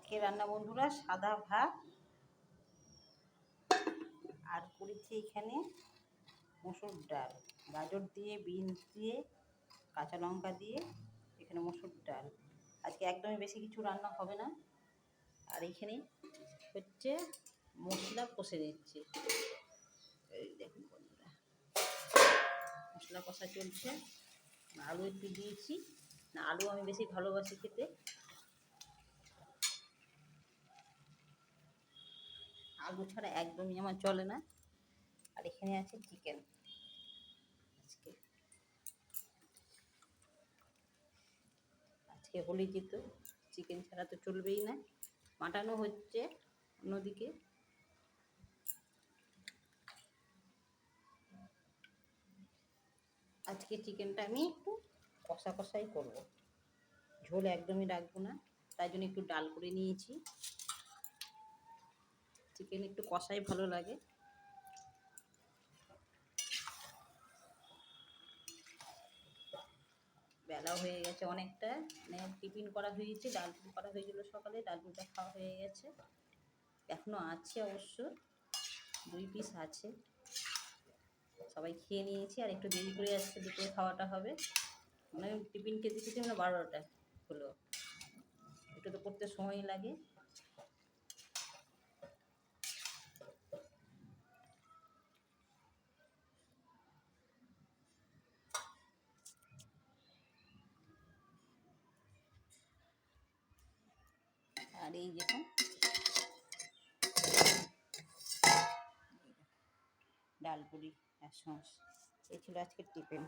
আজকে রান্না বন্ধুরা সাদা ভাত, আর করেছি এখানে মসুর ডাল, গাজর দিয়ে, বিনস দিয়ে, কাঁচা লঙ্কা দিয়ে এখানে মসুর ডাল। আজকে একদমই বেশি কিছু রান্না হবে না। আর এখানে হচ্ছে মশলা কষে দিচ্ছি। এই দেখুন বন্ধুরা, মশলা কষা চলছে। আলু একটু দিয়েছি, না আলু আমি বেশি ভালোবাসি খেতে। আলু ছাড়া একদমই আমার চলে না। আর এখানে আছে চিকেন। আজকে হোলি যেহেতু চিকেন ছাড়া তো চলবেই না। মাটানো হচ্ছে অন্যদিকে। আজকে চিকেনটা আমি একটু কষা কষাই করবো, ঝোল একদমই রাখবো না। তাই জন্য একটু ডাল করে নিয়েছি। চিকেন একটু কষাই ভালো লাগে। বেলা হয়ে গেছে অনেকটা, মানে টিফিন করা হয়েছে, ডাল পুরি করা হয়েছিল সকালে, ডাল পুরিটা খাওয়া হয়ে গেছে। এখনও আছে অবশ্য, 2 পিস আছে। সবাই খেয়ে নিয়েছি, আর একটু দেরি করে আসছে, দুপুরে খাওয়াটা হবে। মানে টিফিন খেতে খেতে মানে 12টা হলো, একটু তো করতে সময় লাগে। আর এই দেখুন ডাল পুরি আর সস, এই ছিল আজকের টিফিন।